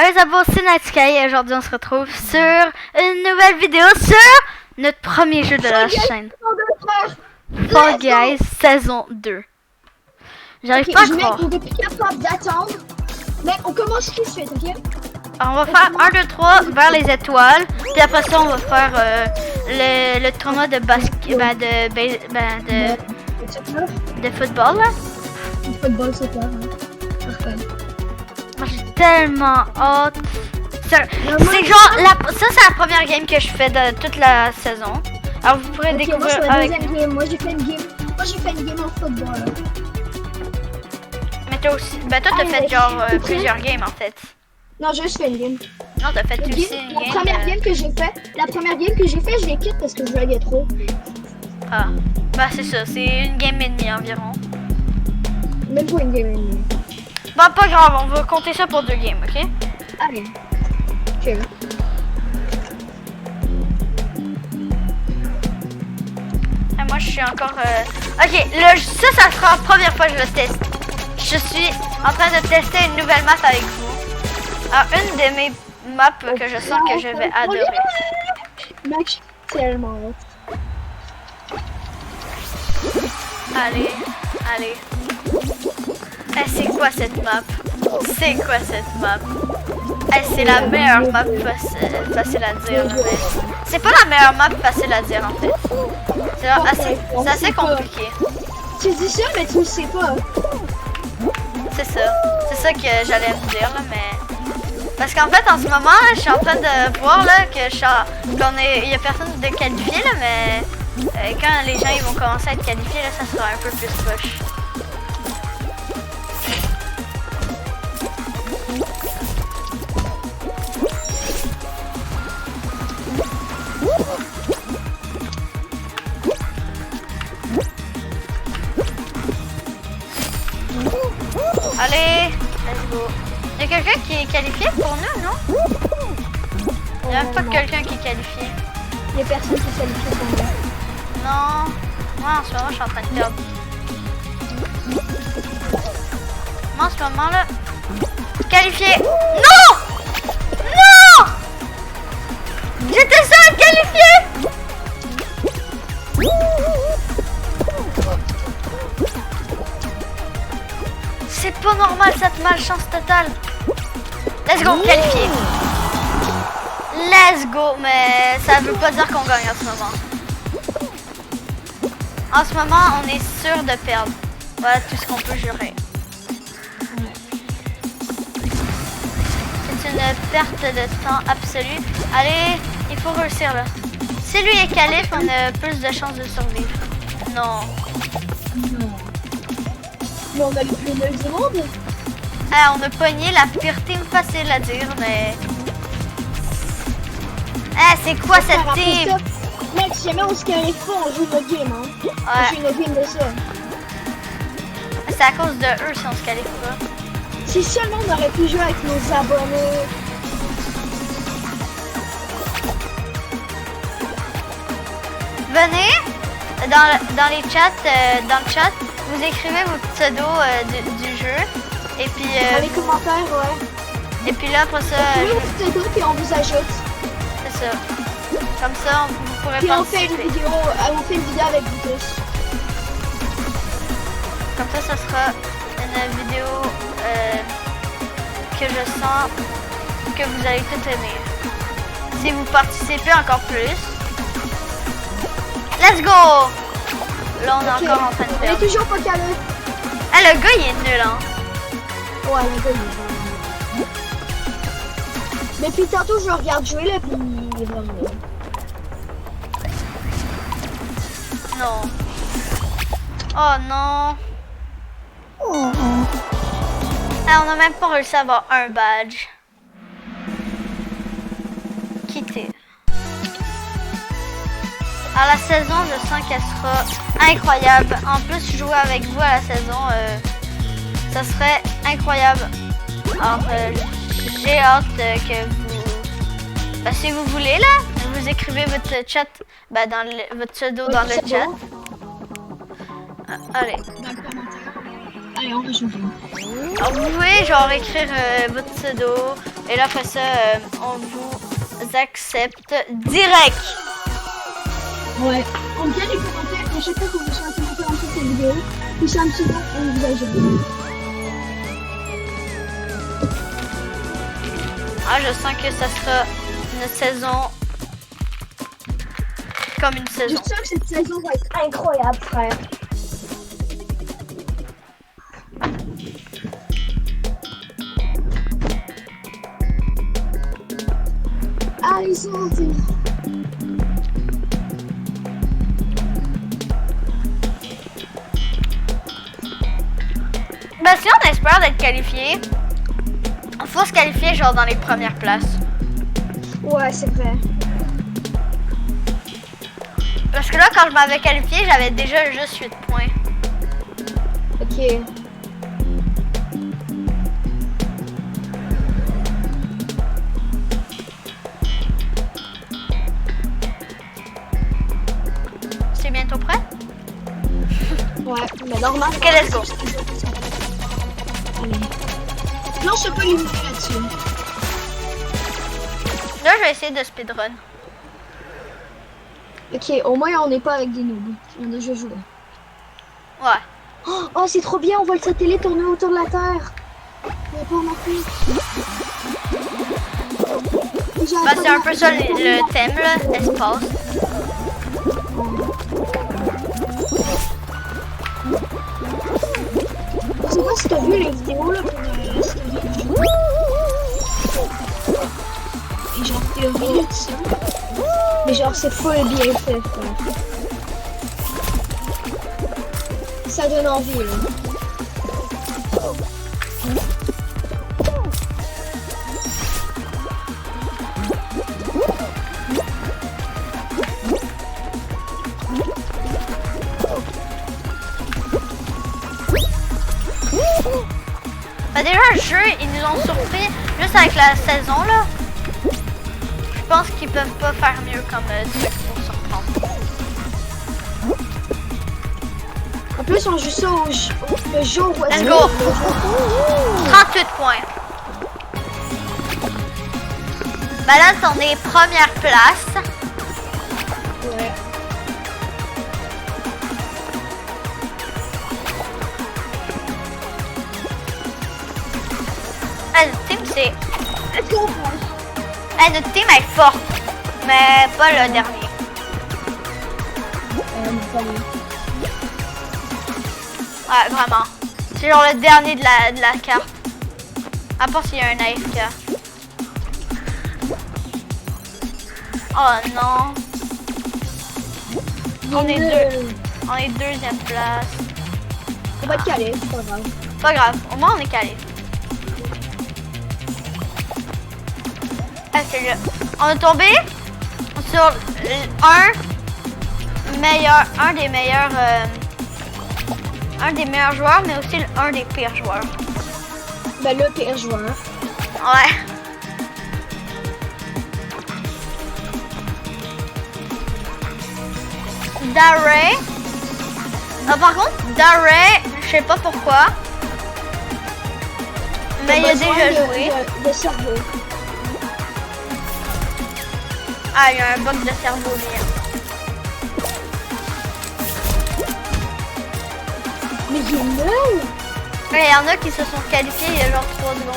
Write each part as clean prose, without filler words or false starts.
Allez, ça va, c'est Nightsky et aujourd'hui on se retrouve sur une nouvelle vidéo sur notre premier jeu de la chaîne. Fall Guys saison 2. J'arrive pas à croire. On est plus capable d'attendre. Mec, on commence tout de suite, ok? Alors, on va faire 1, 2, 3 vers les étoiles. Puis après ça, on va faire le tournoi de basket, de football là. Le football, c'est clair. Parfait. Moi, j'ai tellement hâte. C'est genre, ça c'est la première game que je fais de toute la saison. Alors vous pourrez découvrir moi, avec... game. Moi j'ai fait une game. En football. Mais toi aussi, toi t'as fait genre plusieurs games en fait. Non, j'ai juste fait une game. Non, t'as fait aussi une game. La première game que j'ai fait, je l'ai quitte parce que je laguais trop. Ah, bah c'est ça, c'est une game et demie environ. Même pas une game et demie. Bah pas grave, on va compter ça pour 2 games, ok? Allez. Ok. Et moi je suis encore... Ok, ça sera la première fois que je le teste. Je suis en train de tester une nouvelle map avec vous. Alors une de mes maps que je sens que je vais adorer. Mec, tellement hot. Allez. Eh, c'est quoi cette map? Eh, c'est la meilleure map facile à dire en fait. C'est pas la meilleure map facile à dire en fait. C'est assez compliqué. Tu dis ça mais tu le sais pas. C'est ça que j'allais me dire là, mais... Parce qu'en fait en ce moment là, je suis en train de voir là que il y a personne de qualifié là, mais quand les gens ils vont commencer à être qualifiés là, ça sera un peu plus proche. Allez, let's go. Il y a quelqu'un qui est qualifié pour nous, non? Il n'y a même pas quelqu'un qui est qualifié. Il y a personne qui est qualifié pour moi. Non. Moi en ce moment je suis en train de perdre. Moi en ce moment là. Qualifié. Non! Non! J'étais sûr d'être qualifié! C'est pas normal cette malchance totale. Let's go, qualifié. Let's go, mais ça veut pas dire qu'on gagne en ce moment. En ce moment, on est sûr de perdre. Voilà tout ce qu'on peut jurer. C'est une perte de temps absolue. Allez, il faut réussir là. Si lui est qualif, on a plus de chances de survivre. Non. Mais on a le plus nul du monde. Ah, on a pogné la pire team, facile à dire, mais... Ah, c'est quoi cette team? Mec, si jamais on se qualifie pas, on joue notre game, hein. Ouais. On joue une game de ça. C'est à cause de eux si on se qualifie pas. Si seulement on aurait pu jouer avec nos abonnés. Venez dans les chats, dans le chat, vous écrivez vos pseudos du jeu. Et puis... Dans les commentaires, ouais. Et puis là, après ça... Écrivez vos pseudos puis on vous ajoute. C'est ça. Comme ça, vous pourrez puis participer. on fait une vidéo avec vous tous. Comme ça sera une vidéo que je sens que vous allez tout aimer. Si vous participez encore plus. Let's go! Là, on est encore en train de On perdre. est toujours pas calé. Ah, le gars, il est nul, hein? Ouais, le gars, il est vraiment. Mais puis tantôt, je le regarde jouer, là, puis il est vraiment nul. Non. Oh non. Ah, on n'a même pas réussi à avoir un badge. Quitter. Alors la saison, je sens qu'elle sera incroyable. En plus, jouer avec vous à la saison, ça serait incroyable. Alors, j'ai hâte que vous... si vous voulez, là, vous écrivez votre chat, votre pseudo dans le chat. Allez. Allez, on va jouer. Alors, vous pouvez genre écrire votre pseudo, Et là, après ça, on vous accepte direct. Ouais. On vient les commentaires à chaque fois que vous faites un commentaire en dessous de cette vidéo. Puis c'est un petit peu, on vous ajoute. Ah, je sens que ça sera une saison comme une saison. Je sens que cette saison va être incroyable, frère. Ah, ils sont montés. Ben, si on espère d'être qualifié, il faut se qualifier genre dans les premières places. Ouais, c'est vrai. Parce que là, quand je m'avais qualifié, j'avais déjà juste 8 points. Ok. C'est bientôt prêt? Ouais, mais normal. Ok, let's go. Allez. Non, je sais pas limiter là-dessus. Là, je vais essayer de speedrun. Ok, au moins on n'est pas avec des noobs. On a déjà joué. Ouais. Oh, c'est trop bien, on voit le satellite tourner autour de la Terre. On n'a pas remarqué. Bah, c'est un peu ça le thème, là, espace. Je sais pas si t'as vu les vidéos là pour et genre théorie tout ça. Mais genre c'est full bien fait quoi. Ça donne envie là. Bah, déjà, le jeu, ils nous ont surpris juste avec la saison, là. Je pense qu'ils peuvent pas faire mieux comme truc pour surprendre. En plus on joue ça le jour où Let's go! 38 points. Bah là, on est première place. Ouais. Ah, notre team, c'est... Let's go. Ah, notre team est forte, mais pas le dernier. Ouais, vraiment. C'est genre le dernier de la carte. À part s'il y a un AFK. Oh non. On est deuxième place. On va être calé, c'est pas grave. Pas grave, au moins on est calé. Ah, c'est le... On est tombé sur un des meilleurs joueurs, mais aussi un des pires joueurs. Ben le pire joueur. Ouais. Darray. Ah, par contre, Darray, je sais pas pourquoi. Mais il a déjà joué. De cerveau. Ah, il y a un bug de cerveau lié. Mais il est nul. Il y en a qui se sont qualifiés il y a genre 3 secondes.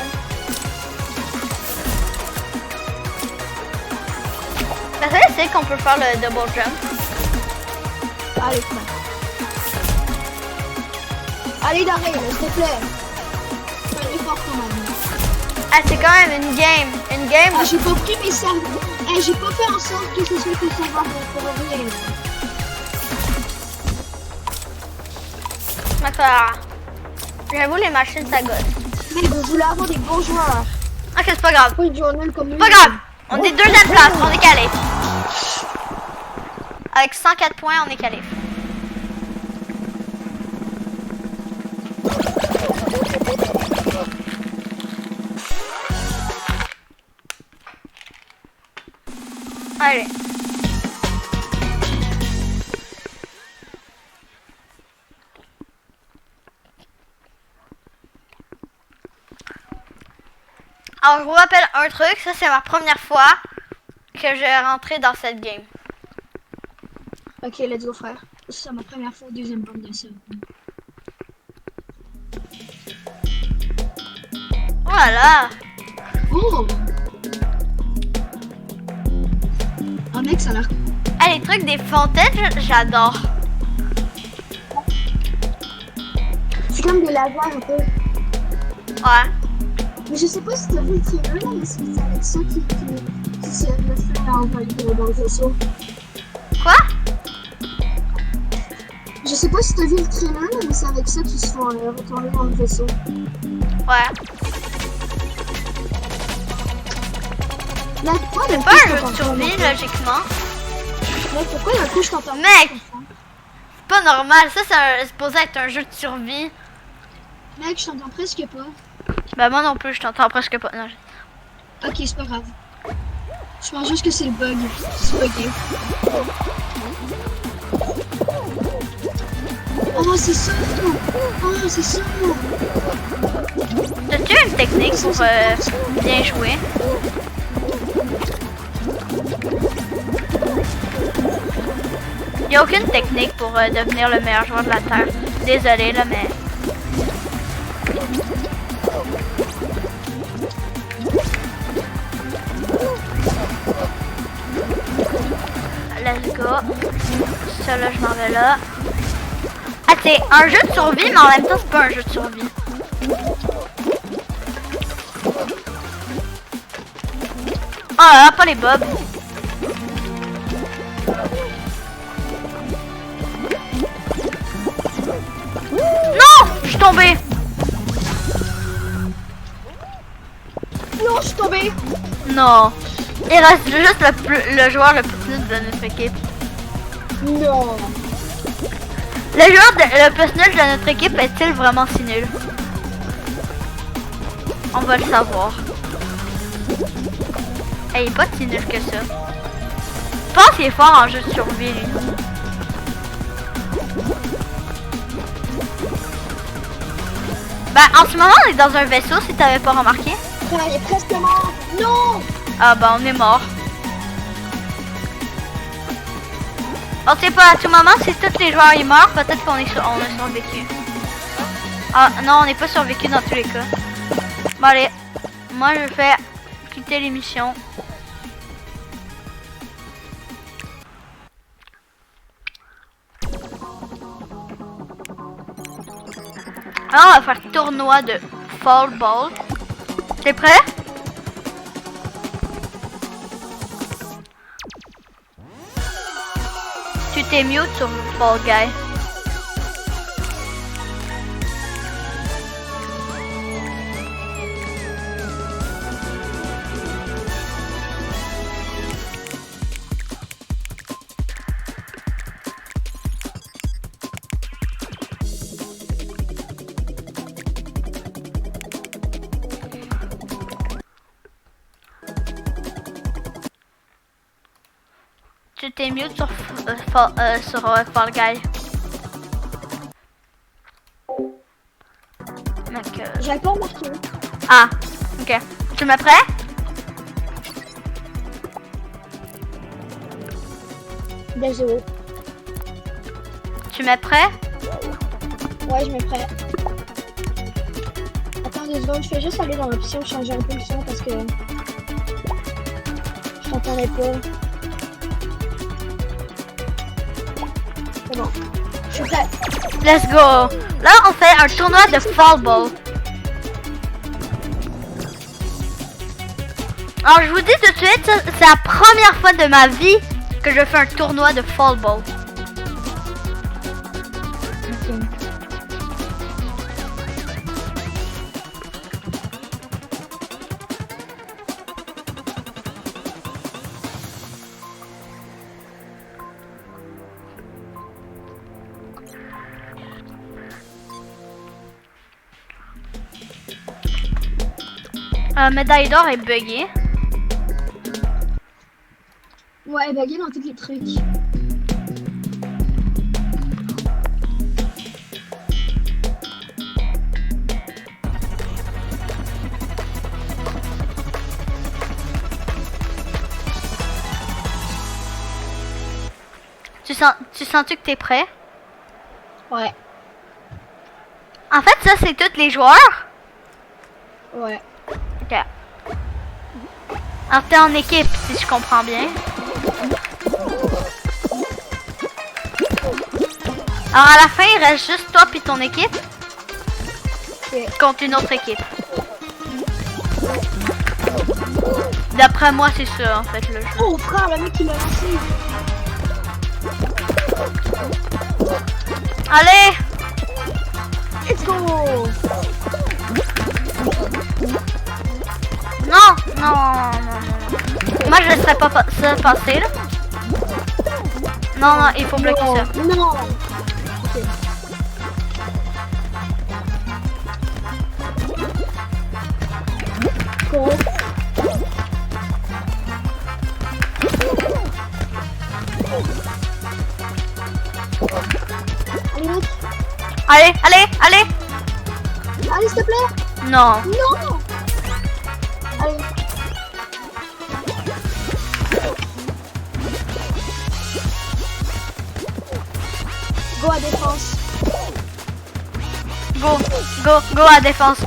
Vous savez, c'est qu'on peut faire le double jump. Allez, frère. Allez, Daré, s'il te plaît. Allez, fort quand même. Ah, c'est quand même une game. Une game. Ah, j'ai pas pris mes serveurs. Eh, j'ai pas fait en sorte que ce soit que ça va pour rien. D'accord. J'avoue, les machines, ça gosse. Mais vous voulez avoir des bons joueurs. Ok, c'est pas grave. Pas du journal comme lui. Pas grave. On est deuxième place. On est calé. Avec 104 points, on est calé. Allez. Alors, je vous rappelle un truc. Ça, c'est ma première fois que j'ai rentré dans cette game. Ok, let's go, frère. C'est ma première fois, deuxième bande de ça. Voilà. Oh! Ah, mec, ça a l'air. Ah, les trucs des fontaines, j'adore. C'est comme des lavoirs un peu. Ouais. Mais je sais pas si t'as vu le trailer là, mais c'est avec ça qui se le fait envoyer dans le vaisseau. Quoi? Je sais pas si t'as vu le trailer là, mais c'est avec ça qu'ils se font retourner dans le vaisseau. Ouais. Là, pourquoi d'un Pas coup un je jeu de t'entends survie, pas? logiquement. Mec, pourquoi d'un coup je t'entends pas? Mec! C'est pas normal. Ça, c'est supposé être un jeu de survie. Mec, je t'entends presque pas. Bah, moi non plus, je t'entends presque pas. Non, Ok, c'est pas grave. Je pense juste que c'est le bug. C'est bugué. Oh, c'est ça! Oh, c'est ça! T'as-tu une technique pour bien jouer? Y a aucune technique pour devenir le meilleur joueur de la Terre. Désolé là, mais... Let's go. Ça là, je m'en vais là. Ah, c'est un jeu de survie, mais en même temps, c'est pas un jeu de survie. Oh là là, pas les bobs. Non! Je suis tombée. Non, je suis tombée! Non. Il reste juste le joueur le plus nul de notre équipe. Non! Le joueur le plus nul de notre équipe est-il vraiment si nul? On va le savoir. Hey, il est pas si nul que ça. Je pense qu'il est fort en jeu de survie, lui. Ben, en ce moment, on est dans un vaisseau, si t'avais pas remarqué. Il est presque mort! Non! Ah ben, on est mort. On sait pas, à tout moment, si tous les joueurs y meurent, peut-être qu'on est, on a survécu. Ah non, on n'est pas survécu dans tous les cas. Bon allez, moi je vais quitter l'émission. Alors on va faire tournoi de Fall Ball. T'es prêt? Tu t'es mute sur Fall Guy. Tu t'es mute sur Fall Guy. Mec, J'avais pas remarqué. ah, ok. Tu m'es prêt? Désolé. Tu m'es prêt? Ouais, je me prête. Attends 2 secondes, je vais juste aller dans l'option changer un peu le son parce que je t'entendais pas. C'est bon. Je suis prête. Let's go! Là, on fait un tournoi de Fall Ball. Alors, je vous dis tout de suite, c'est la première fois de ma vie que je fais un tournoi de Fall Ball. Ok. Médaille d'or est buggée. Ouais, baguette dans tous les trucs. Tu sens-tu que t'es prêt? Ouais. En fait, ça, c'est tous les joueurs? Ouais. Ok. Alors, t'es en équipe, si je comprends bien. Alors, à la fin, il reste juste toi puis ton équipe Ok. contre une autre équipe. D'après moi, c'est ça, en fait, le jeu. Oh frère, le mec il m'a lancé. Allez! Let's go. Non, non, non, non. Moi, je laisserai pas ça passer, là. Non, non, il faut bloquer ça. Non. Ok. Go. Allez mec. Allez, allez, allez! Allez s'il te plaît. Non. Non. Allez. Go à défense. Go, go, go à défense.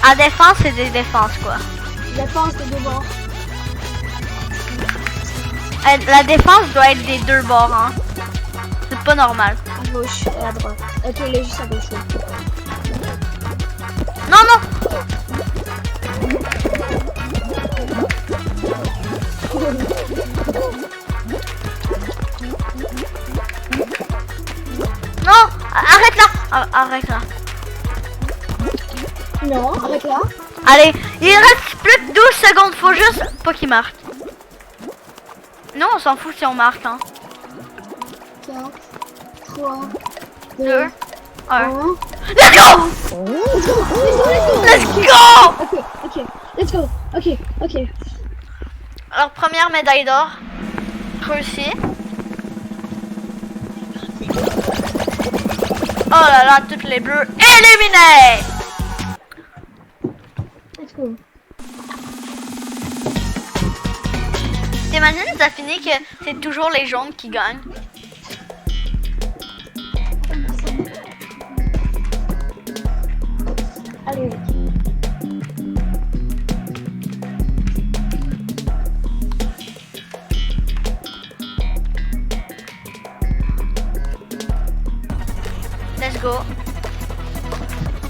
À défense, c'est des défenses, quoi. Défense de devant. La défense doit être des deux bords, hein. C'est pas normal. À gauche et à droite. Ok, il est juste à gauche. Ouais. Non, non! Non! Arrête là! Arrête là. Non, arrête là. Allez, il reste plus que 12 secondes. Faut juste pas qu'il marque. Non, on s'en fout si on marque, hein. 4, 3, 2, 2, 1. 1. Let's go! Let's go! Let's go! Ok, ok, let's go! Ok, ok. Alors, première médaille d'or. Réussi. Oh là là, toutes les bleus éliminés! Let's go. T'imagines, ça finit que c'est toujours les jaunes qui gagnent. Allez. Let's go.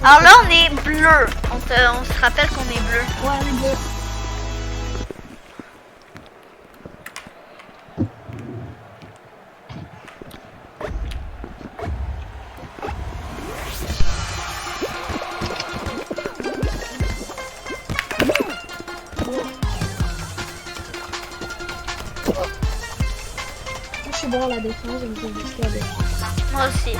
Alors là, on est bleu. On se rappelle qu'on est bleu. Ouais, on est bleu. Je suis bon à la défense, j'aime bien juste la défense. Moi aussi.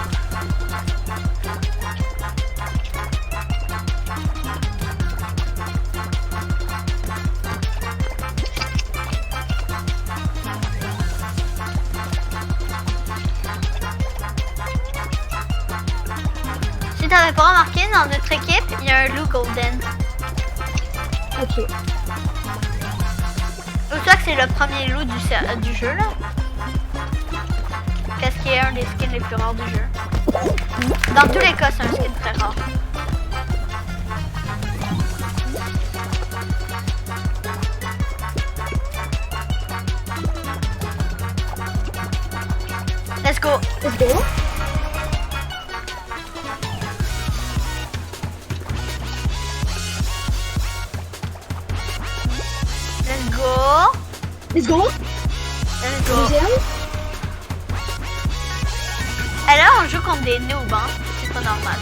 Si t'avais pas remarqué, dans notre équipe, il y a un loup golden. Ok. Ou soit que c'est le premier loup du jeu, là. Qu'est-ce qui est un des skins les plus rares du jeu. Dans tous les cas, c'est un skin très rare. Let's go. Let's go. Let's go. Let's go. Let's go. Deuxième. Et là, on joue contre des noobs, hein. C'est pas normal.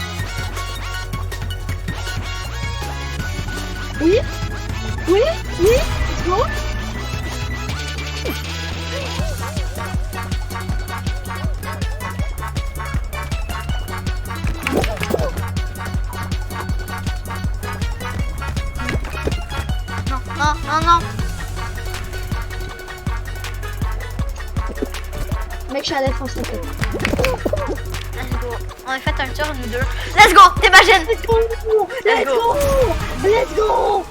Oui. Oui. Oui. Let's go. Non, non, non, non. Mec, je suis à la défense, s'il te plaît. Let's go. On a fait un tour, nous deux. Let's go. T'imagines? Let's go. Let's go. Let's go.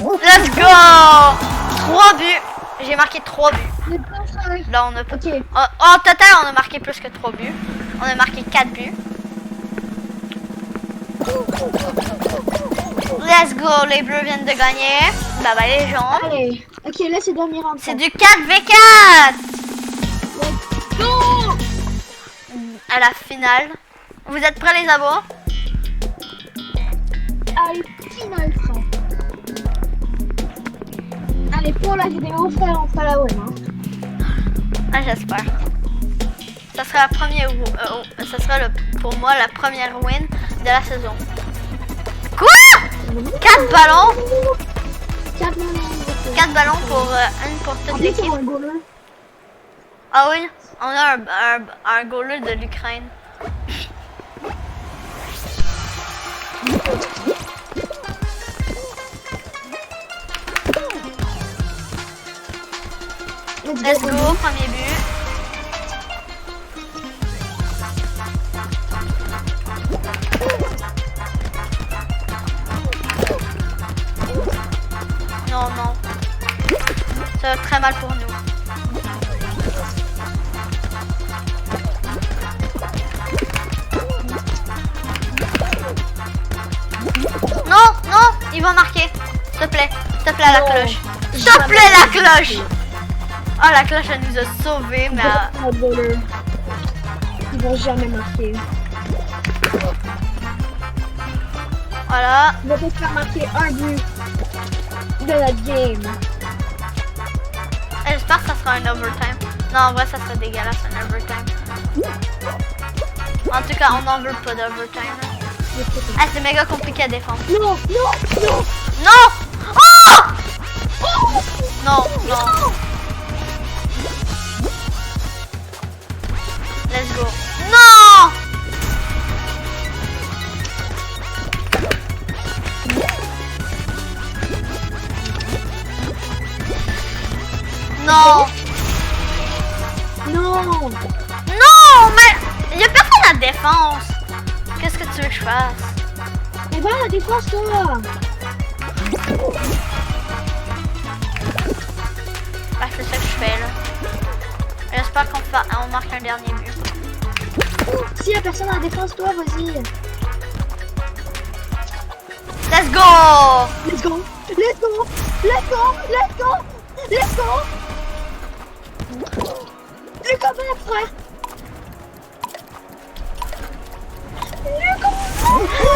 Let's go! 3 buts. J'ai marqué 3 buts. Le bon frère. Là, on a... Ok. En total, on a marqué plus que 3 buts. On a marqué 4 buts. Let's go, les bleus viennent de gagner. Bah les gens. Allez. Ok, là c'est dernier round. C'est du 4v4 Let's go! à la finale. Vous êtes prêts les abos? Allez, finale frère. Allez, pour la vidéo, frère, on fera la win. Hein. Ah, j'espère. Ça sera la première, ça sera pour moi la première win de la saison. Quoi? 4 ballons? 4 ballons. 4 ballons pour une pour toute l'équipe. Ah oui, on a un goaler de l'Ukraine. Let's go, premier but. Non, non. Ça va très mal pour nous. Non, non, il va marquer. S'il te plaît, la cloche. S'il te plaît, la cloche. Oh, la cloche, elle nous a sauvés, mais... Ils vont jamais marquer. Voilà. Ils vont peut-être faire marquer un but de la game. J'espère que ça sera un overtime. Non, en vrai, ça serait dégueulasse, un overtime. En tout cas, on n'en veut pas d'overtime. Ah, c'est méga compliqué à défendre. Non, non, non. Non! Oh! Non, non. Let's go. Non! Non! Non! Non! Mais il n'y a personne à défense. Qu'est-ce que tu veux que je fasse? Mais va à la défense, toi! Bah, c'est ça que je fais là. J'espère qu'on marque un dernier but. S'il y a personne à la défense, toi, vas-y! Let's go! Let's go! Let's go! Let's go! Let's go! Let's go! Le combat, frère!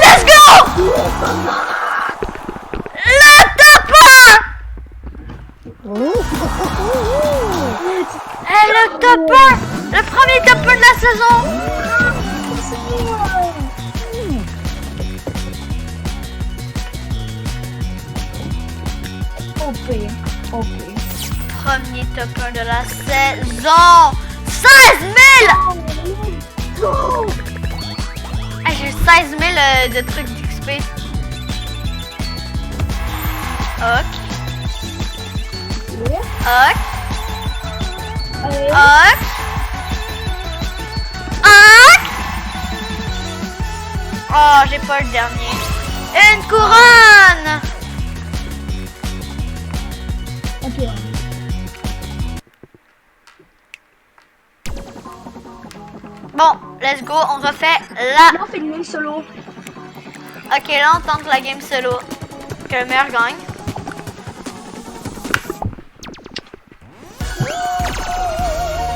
Let's go! Le top 1! Eh, le top 1! Le premier top 1 de la saison! OP. Premier top 1 de la saison! 16 000! Ah, j'ai eu 16 000 de trucs d'XP. Ok. Ok. Ok. Ok. Oh, j'ai pas le dernier. Une couronne! Ok. Bon, let's go, on refait la... Là, on fait une game solo. Ok, là on tente la game solo. Que le meilleur gagne.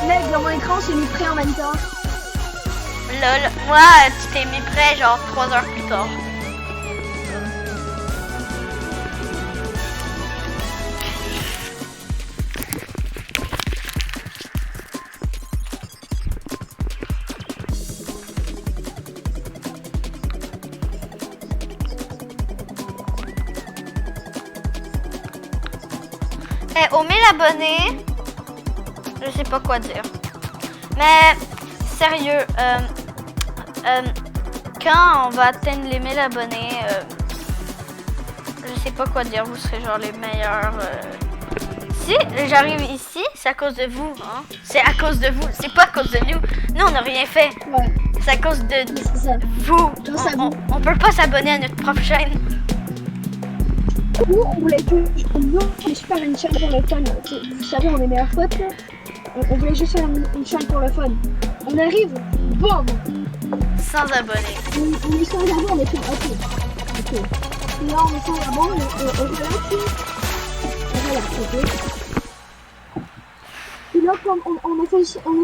Mec, dans mon écran, c'est mis prêt en même temps. Lol, moi tu t'es mis prêt genre 3 heures plus tard. Aux 1000 abonnés, je sais pas quoi dire. Mais sérieux, quand on va atteindre les 1000 abonnés, je sais pas quoi dire. Vous serez genre les meilleurs. Si j'arrive ici, c'est à cause de vous. Hein? C'est à cause de vous. C'est pas à cause de nous. Nous, on n'a rien fait. Ouais. C'est à cause de C'est ça. vous. Grâce à vous. On peut pas s'abonner à notre propre chaîne. Nous, on voulait juste faire une chaîne pour le fun. Vous savez, on est meilleurs potes là. On voulait juste faire une chaîne pour le fun. On arrive, boum! 100 abonnés. On est sans abonnés, on est fait ok. Et là, on est sans abonnés, on relaxe. On relaxe, ok. Et là, comme on a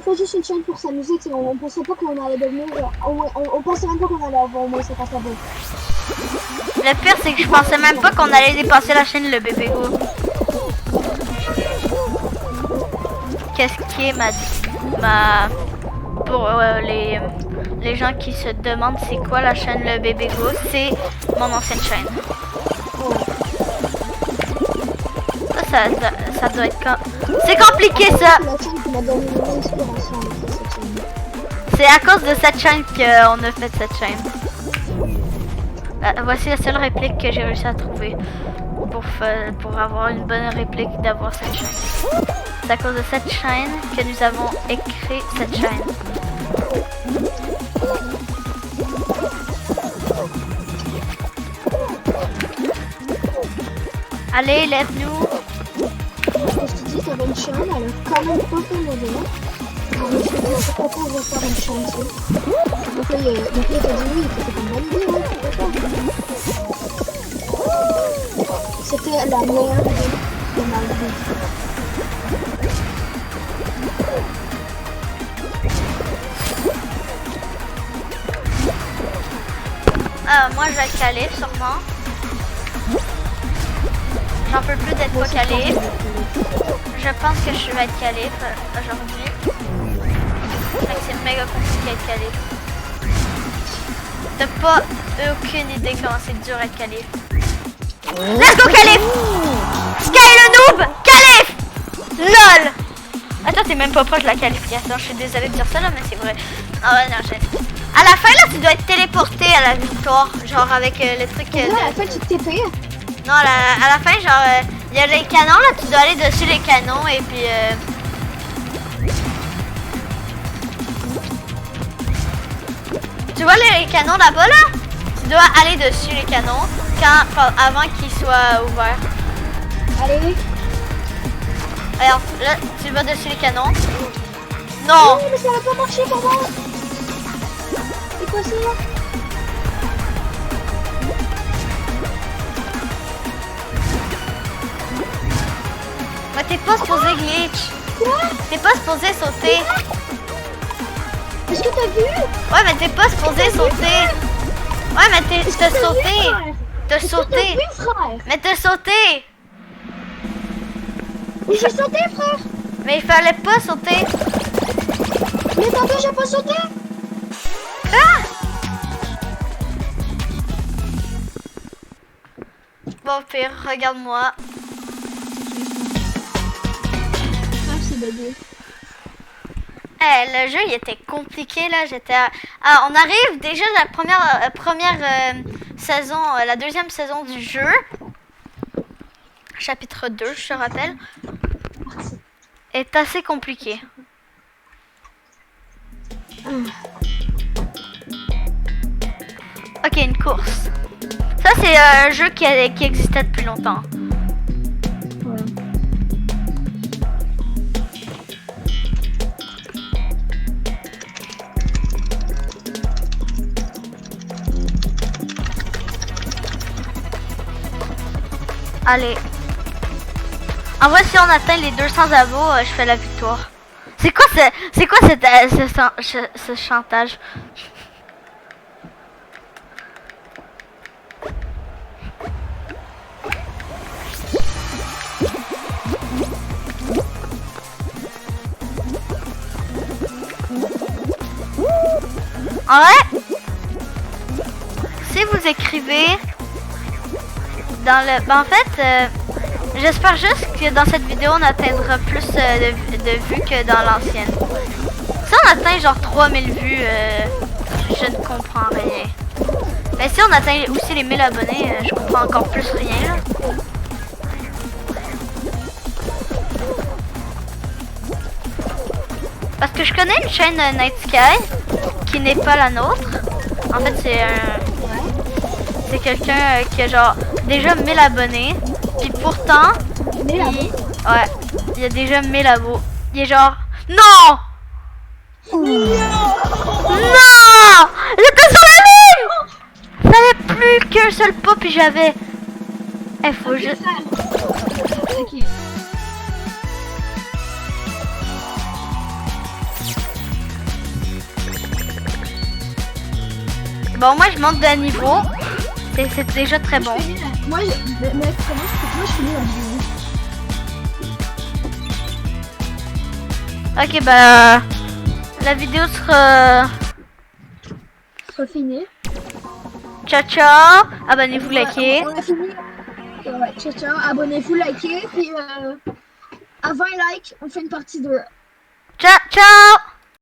fait juste une chaîne pour s'amuser, on pensait pas qu'on allait devenir. On pensait même pas qu'on allait avoir au moins 50 abonnés. Le pire, c'est que je pensais même pas qu'on allait dépasser la chaîne Le Bébé Go. Qu'est-ce qui est pour les gens qui se demandent c'est quoi la chaîne Le Bébé Go, c'est mon ancienne chaîne. Ça doit être c'est compliqué ça. C'est à cause de cette chaîne qu'on a fait cette chaîne. Voici la seule réplique que j'ai réussi à trouver pour avoir une bonne réplique d'avoir cette chaîne. C'est à cause de cette chaîne que nous avons écrit cette chaîne. Allez, lève-nous. Je te dis, t'avais une chaîne, elle a quand même pas fait mauvais. Alors, je te dis, pourquoi pas on va faire une chaîne, tu sais. Donc là, t'as dit oui, c'était une bonne idée, hein, pourquoi pas. C'était la meilleure idée de ma vie. Moi, je vais être calé, sûrement. J'en peux plus d'être pas calé. Je pense que je vais être calé aujourd'hui. C'est méga compliqué d'être calé. T'as pas aucune idée comment c'est dur être calé. Let's go Calif! Sky le noob! Calif! LOL! Attends, t'es même pas proche de la qualification. Je suis désolée de dire ça là, mais c'est vrai. Ah ouais, non, à la fin là, tu dois être téléporté à la victoire. Genre avec le truc. Ouais, à la fin, tu t'es payé. Non, à la fin, genre, il y a les canons là, tu dois aller dessus les canons et puis. Tu vois les canons là-bas là? Tu dois aller dessus les canons avant qu'ils soient ouverts. Allez. Regarde, là, tu vas dessus les canons. Non! Oui, mais ça va pas marcher pour moi. C'est quoi ça? Mais t'es pas supposé glitch. Quoi? T'es pas supposé sauter. Est-ce que t'as vu? Ouais, mais t'es pas supposé sauter. Ouais, mais t'as sauté. T'as sauté. T'as vu, frère? Mais t'as sauté. Mais j'ai sauté, frère. Mais il fallait pas sauter. Mais tantôt, j'ai pas sauté. Ah! Bon, pire, regarde-moi. Ah, c'est bébé. Le jeu il était compliqué là, on arrive déjà à la première saison, la deuxième saison du jeu. Chapitre 2, je te rappelle. Est assez compliqué. Ok, une course. Ça c'est un jeu qui existait depuis longtemps. Ouais. Allez. En vrai, si on atteint les 200 abos, je fais la victoire. C'est quoi ce chantage? En vrai, si vous écrivez dans le... Ben, en fait, j'espère juste que dans cette vidéo, on atteindra plus de vues que dans l'ancienne. Si on atteint genre 3000 vues, je ne comprends rien. Mais si on atteint aussi les 1000 abonnés, je comprends encore plus rien. Là. Parce que je connais une chaîne Night Sky qui n'est pas la nôtre. En fait, c'est quelqu'un qui a genre déjà 1000 abonnés. Puis pourtant, Mais là, ouais, il y a déjà 1000 abos. Il est genre, non! Non! J'étais sur la ligne! J'avais plus qu'un seul pot, puis j'avais... Eh, faut ok, juste... ça. Ok. Bon, moi, je monte d'un niveau. C'est déjà très bon. Je finis la- Moi, je finis la vidéo. Ok, bah... La vidéo sera... C'est fini. Ciao, ciao! Abonnez-vous, likez. On a fini. Ouais, ciao, ciao. Abonnez-vous, likez. Puis, à 20 likes, on fait une partie 2. Ciao, ciao!